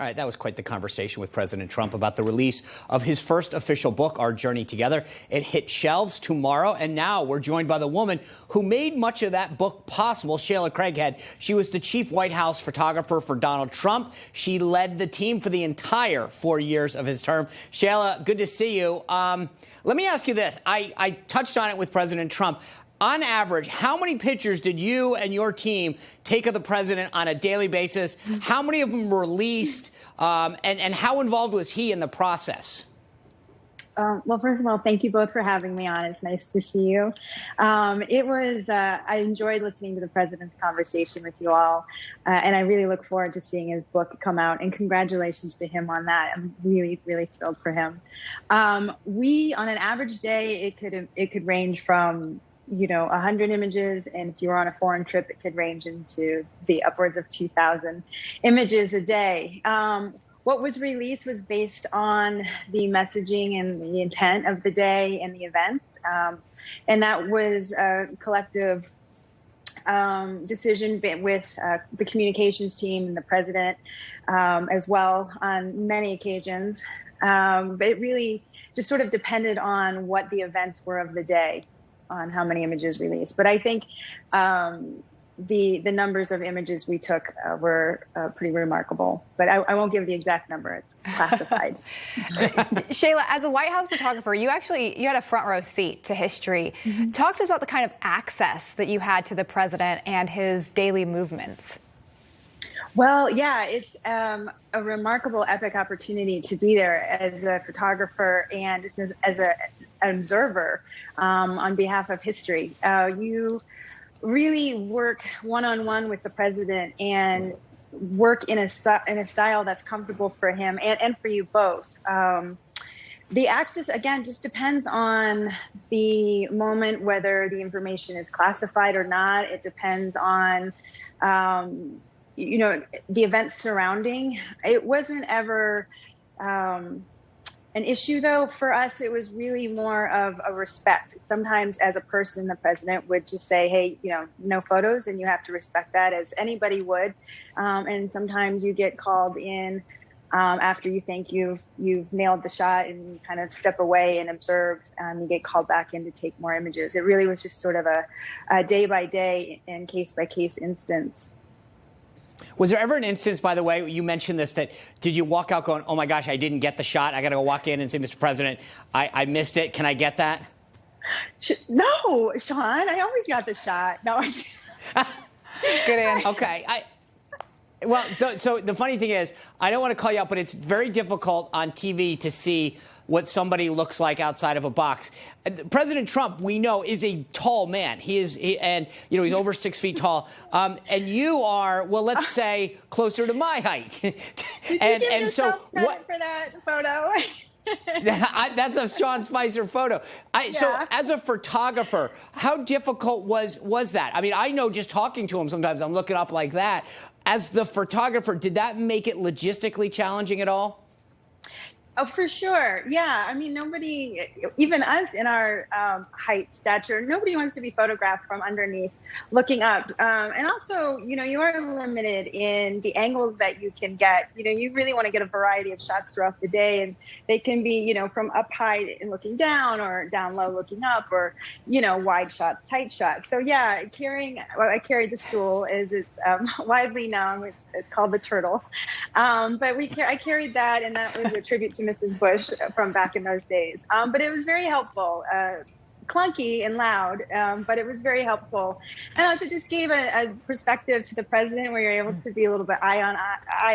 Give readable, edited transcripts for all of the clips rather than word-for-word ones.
All right, that was quite the conversation with President Trump about the release of his first official book, Our Journey Together. It hit shelves tomorrow, and now we're joined by the woman who made much of that book possible, Shealah Craighead. She was the chief White House photographer for Donald Trump. She led the team for the entire 4 years of his term. Shealah, good to see you. Let me ask you this. I touched on it with President Trump. On average, how many pictures did you and your team take of the president on a daily basis? How many of them were released? And how involved was he in the process? Well, first of all, thank you both for having me on. It's nice to see you. I enjoyed listening to the president's conversation with you all. And I really look forward to seeing his book come out. And congratulations to him on that. I'm really, really thrilled for him. On an average day, it could range from 100 images. And if you were on a foreign trip, it could range into the upwards of 2,000 images a day. What was released was based on the messaging and the intent of the day and the events. And that was a collective decision with the communications team and the president as well on many occasions. But it really just sort of depended on what the events were of the day, on how many images released. But I think the numbers of images we took were pretty remarkable. But I won't give the exact number. It's classified. Shealah, as a White House photographer, you had a front row seat to history. Mm-hmm. Talk to us about the kind of access that you had to the president and his daily movements. Well, yeah, it's a remarkable, epic opportunity to be there as a photographer and just as an observer on behalf of history. You really work one-on-one with the president and work in a style that's comfortable for him and for you both. The access, again, just depends on the moment, whether the information is classified or not. It depends on the events surrounding. It wasn't ever an issue, though. For us, it was really more of a respect. Sometimes as a person, the president would just say, hey, no photos, and you have to respect that as anybody would. And sometimes you get called in after you think you've nailed the shot and you kind of step away and observe. You get called back in to take more images. It really was just sort of a day-by-day and case-by-case instance. Was there ever an instance, by the way, you mentioned this, that did you walk out going, oh my gosh, I didn't get the shot. I got to go walk in and say, Mr. President, I missed it. Can I get that? No, Sean, I always got the shot. No. Good answer. Okay. Well, so the funny thing is, I don't want to call you out, but it's very difficult on TV to see what somebody looks like outside of a box. President Trump, we know, is a tall man. He's over 6 feet tall. And you are, well, let's say, closer to my height. Did you give yourself credit for that photo? That's a Sean Spicer photo. So as a photographer, how difficult was that? I mean, I know just talking to him, sometimes I'm looking up like that. As the photographer, did that make it logistically challenging at all? Oh, for sure. Yeah. I mean, nobody, even us in our height, stature, nobody wants to be photographed from underneath looking up. And also, you are limited in the angles that you can get. You really want to get a variety of shots throughout the day. And they can be, from up high and looking down, or down low looking up, or, wide shots, tight shots. So, yeah, I carried the stool, as it's widely known. It's called the turtle. But I carried that, and that was a tribute to Mrs. Bush from back in those days. But it was very helpful. Clunky and loud, but it was very helpful. And also just gave a perspective to the president where you're able to be a little bit eye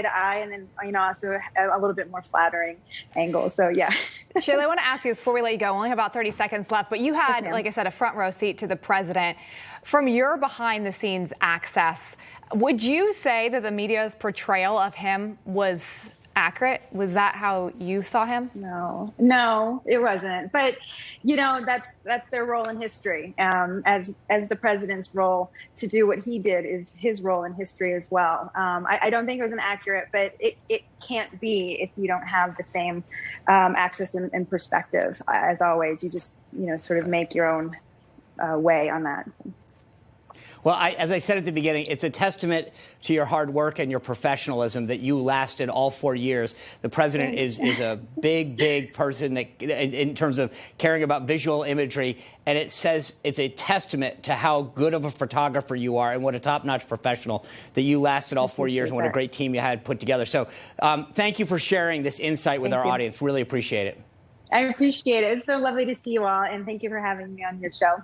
to eye, and then, also a little bit more flattering angle. So, yeah. Shealah, I want to ask you this before we let you go. We only have about 30 seconds left, but you had, like I said, a front row seat to the president. From your behind the scenes access, would you say that the media's portrayal of him was accurate? Was that how you saw him? No, it wasn't. But, that's their role in history. As the president's role to do what he did is his role in history as well. I don't think it was inaccurate, but it can't be if you don't have the same access and perspective. As always, you just, sort of make your own way on that. Well, as I said at the beginning, it's a testament to your hard work and your professionalism that you lasted all 4 years. The president is a big person that, in terms of caring about visual imagery, and it says it's a testament to how good of a photographer you are and what a top-notch professional that you lasted all 4 years and what a great team you had put together. So thank you for sharing this insight with our audience. Really appreciate it. I appreciate it. It's so lovely to see you all, and thank you for having me on your show.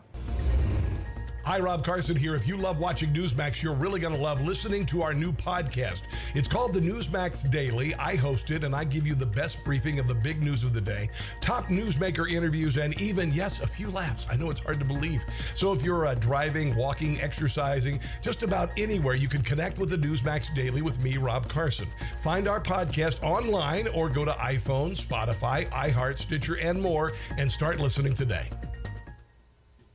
Hi, Rob Carson here. If you love watching Newsmax, you're really going to love listening to our new podcast. It's called the Newsmax Daily. I host it, and I give you the best briefing of the big news of the day, top newsmaker interviews, and even, yes, a few laughs. I know it's hard to believe. So if you're driving, walking, exercising, just about anywhere, you can connect with the Newsmax Daily with me, Rob Carson. Find our podcast online or go to iPhone, Spotify, iHeart, Stitcher, and more, and start listening today.